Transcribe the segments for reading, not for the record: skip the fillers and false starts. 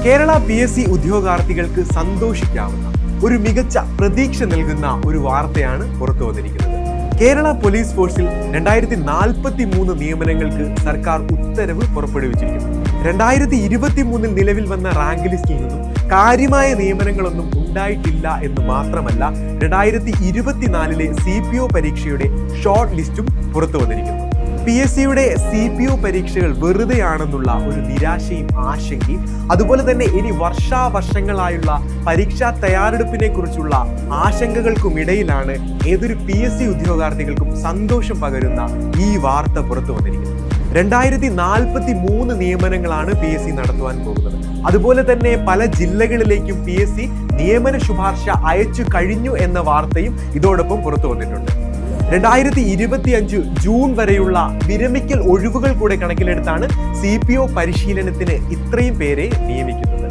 Kerala PSC ഉദ്യോഗാർത്ഥികൾക്ക് സന്തോഷിക്കാവുന്ന ഒരു മികച്ച പ്രതീക്ഷ നൽകുന്ന ഒരു വാർത്തയാണ് പുറത്തു വന്നിരിക്കുന്നത്. കേരള പോലീസ് ഫോഴ്സിൽ 2043 നിയമനങ്ങൾക്ക് സർക്കാർ ഉത്തരവ് പുറപ്പെടുവിച്ചിരിക്കുന്നു. 2023 നിലവിൽ വന്ന റാങ്ക് ലിസ്റ്റിൽ നിന്നും കാര്യമായ നിയമനങ്ങളൊന്നും ഉണ്ടായിട്ടില്ല എന്ന് മാത്രമല്ല, 2024 CPO പരീക്ഷയുടെ ഷോർട്ട് ലിസ്റ്റും പുറത്തു വന്നിരിക്കുന്നു. PSCയുടെ CPO പരീക്ഷകൾ വെറുതെയാണെന്നുള്ള ഒരു നിരാശയും ആശങ്കയും, അതുപോലെ തന്നെ ഇനി വർഷാവർഷങ്ങളായുള്ള പരീക്ഷാ തയ്യാറെടുപ്പിനെ കുറിച്ചുള്ള ആശങ്കകൾക്കുമിടയിലാണ് ഏതൊരു PSC ഉദ്യോഗാർത്ഥികൾക്കും സന്തോഷം പകരുന്ന ഈ വാർത്ത പുറത്തു വന്നിരിക്കുന്നത്. 2043 നിയമനങ്ങളാണ് PSC നടത്തുവാൻ പോകുന്നത്. അതുപോലെ തന്നെ പല ജില്ലകളിലേക്കും PSC നിയമന ശുപാർശ അയച്ചു കഴിഞ്ഞു എന്ന വാർത്തയും ഇതോടൊപ്പം പുറത്തു വന്നിട്ടുണ്ട്. 2025 ജൂൺ വരെയുള്ള വിരമിക്കൽ ഒഴിവുകൾ കൂടെ കണക്കിലെടുത്താണ് CPO പരിശീലനത്തിന് ഇത്രയും പേരെ നിയമിക്കുന്നത്.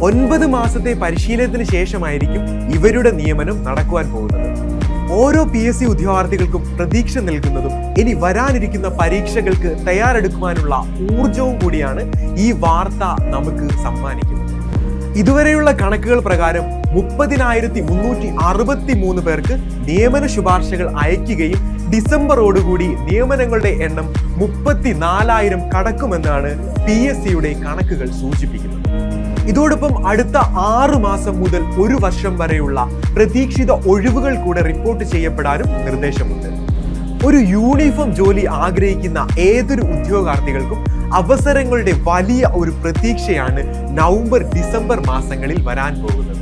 9 മാസത്തെ പരിശീലനത്തിന് ശേഷമായിരിക്കും ഇവരുടെ നിയമനം നടക്കുവാൻ പോകുന്നത്. ഓരോ PSC ഉദ്യോഗാർത്ഥികൾക്കും പ്രതീക്ഷ നൽകുന്നതും ഇനി വരാനിരിക്കുന്ന പരീക്ഷകൾക്ക് തയ്യാറെടുക്കുവാനുള്ള ഊർജവും കൂടിയാണ് ഈ വാർത്ത നമുക്ക് സമ്മാനിക്കുന്നത്. ഇതുവരെയുള്ള കണക്കുകൾ പ്രകാരം 30,363 പേർക്ക് നിയമന ശുപാർശകൾ അയക്കുകയും ഡിസംബറോടുകൂടി നിയമനങ്ങളുടെ എണ്ണം 34,000 കടക്കുമെന്നാണ് PSCയുടെ കണക്കുകൾ സൂചിപ്പിക്കുന്നത്. ഇതോടൊപ്പം അടുത്ത 6 മാസം മുതൽ 1 വർഷം വരെയുള്ള പ്രതീക്ഷിത ഒഴിവുകൾ കൂടെ റിപ്പോർട്ട് ചെയ്യപ്പെടാനും നിർദ്ദേശമുണ്ട്. ഒരു യൂണിഫോം ജോലി ആഗ്രഹിക്കുന്ന ഏതൊരു ഉദ്യോഗാർത്ഥികൾക്കും അവസരങ്ങളുടെ വലിയ ഒരു പ്രതീക്ഷയാണ് നവംബർ ഡിസംബർ മാസങ്ങളിൽ വരാൻ പോകുന്നത്.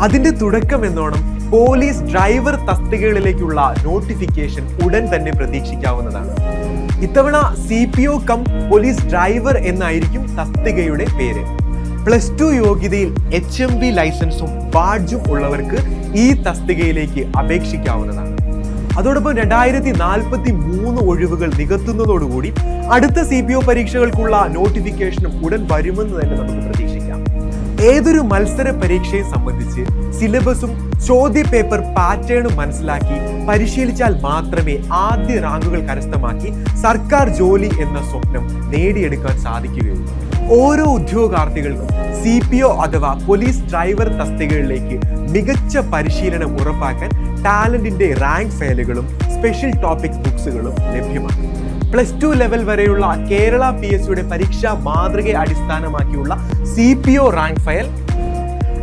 അതിന്റെ തുടക്കം എന്നോണം പോലീസ് ഡ്രൈവർ തസ്തികകളിലേക്കുള്ള നോട്ടിഫിക്കേഷൻ ഉടൻ തന്നെ പ്രതീക്ഷിക്കാവുന്നതാണ്. ഇത്തവണ CPO കം പോലീസ് ഡ്രൈവർ എന്നായിരിക്കും തസ്തികയുടെ പേര്. +2 യോഗ്യതയിൽ HMV ലൈസൻസും ബാഡ്ജും ഉള്ളവർക്ക് ഈ തസ്തികയിലേക്ക് അപേക്ഷിക്കാവുന്നതാണ്. അതോടൊപ്പം 2043 ഒഴിവുകൾ നികത്തുന്നതോടുകൂടി അടുത്ത CPO പരീക്ഷകൾക്കുള്ള നോട്ടിഫിക്കേഷനും ഉടൻ വരുമെന്ന് തന്നെ നമുക്ക് പ്രതീക്ഷിക്കാം. ഏതൊരു മത്സര പരീക്ഷയെ സംബന്ധിച്ച് സിലബസും ചോദ്യ പേപ്പർ പാറ്റേണും മനസ്സിലാക്കി പരിശീലിച്ചാൽ മാത്രമേ ആദ്യ റാങ്കുകൾ കരസ്ഥമാക്കി സർക്കാർ ജോലി എന്ന സ്വപ്നം നേടിയെടുക്കാൻ സാധിക്കുകയുള്ളൂ. ഓരോ ഉദ്യോഗാർത്ഥികൾക്കും CPO അഥവാ പോലീസ് ഡ്രൈവർ തസ്തികകളിലേക്ക് മികച്ച പരിശീലനം ഉറപ്പാക്കാൻ ടാലന്റിന്റെ റാങ്ക് ഫയലുകളും സ്പെഷ്യൽ ടോപ്പിക്സ് ബുക്സുകളും ലഭ്യമാണ്. +2 ലെവൽ വരെയുള്ള കേരള PSCയുടെ പരീക്ഷാ മാതൃകയെ അടിസ്ഥാനമാക്കിയുള്ള CPO റാങ്ക് ഫയൽ,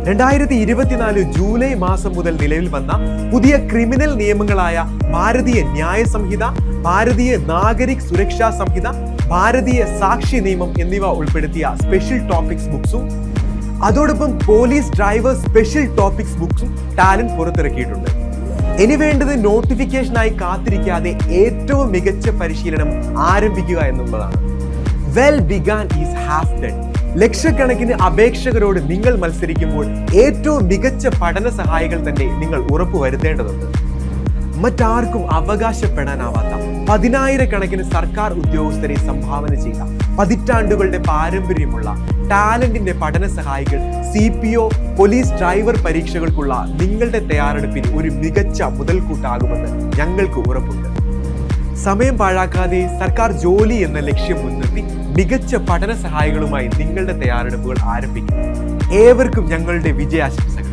2024 ജൂലൈ മാസം മുതൽ നിലവിൽ വന്ന പുതിയ ക്രിമിനൽ നിയമങ്ങളായ ഭാരതീയ ന്യായ സംഹിത, ഭാരതീയ നാഗരിക് സുരക്ഷാ സംഹിത, ഭാരതീയ സാക്ഷി നിയമം എന്നിവ ഉൾപ്പെടുത്തിയ സ്പെഷ്യൽ ടോപ്പിക്സ് ബുക്സും, അതോടൊപ്പം പോലീസ് ഡ്രൈവർ സ്പെഷ്യൽ ടോപ്പിക്സ് ബുക്സും ടാലന്റ് പുറത്തിറക്കിയിട്ടുണ്ട്. ഇനി വേണ്ടത് നോട്ടിഫിക്കേഷനായി കാത്തിരിക്കാതെ ഏറ്റവും മികച്ച പരിശീലനം ആരംഭിക്കുക എന്നുള്ളതാണ്. Well began is half done. ലക്ഷക്കണക്കിന് അപേക്ഷകരോട് നിങ്ങൾ മത്സരിക്കുമ്പോൾ ഏറ്റവും മികച്ച പഠന സഹായികൾ തന്നെ നിങ്ങൾ ഉറപ്പുവരുത്തേണ്ടതുണ്ട്. മറ്റാർക്കും അവകാശപ്പെടാനാവാത്ത 10,000 സർക്കാർ ഉദ്യോഗസ്ഥരെ സംഭാവന ചെയ്ത പതിറ്റാണ്ടുകളുടെ പാരമ്പര്യമുള്ള ടാലന്റിന്റെ പഠന സഹായികൾ CPO പോലീസ് ഡ്രൈവർ പരീക്ഷകൾക്കുള്ള നിങ്ങളുടെ തയ്യാറെടുപ്പിന് ഒരു മികച്ച മുതൽക്കൂട്ടാകുമെന്ന് ഞങ്ങൾക്ക് ഉറപ്പുണ്ട്. സമയം പാഴാക്കാതെ സർക്കാർ ജോലി എന്ന ലക്ഷ്യം മുൻനിർത്തി മികച്ച പഠന സഹായികളുമായി നിങ്ങളുടെ തയ്യാറെടുപ്പുകൾ ആരംഭിക്കും. ഏവർക്കും ഞങ്ങളുടെ വിജയാശംസകൾ.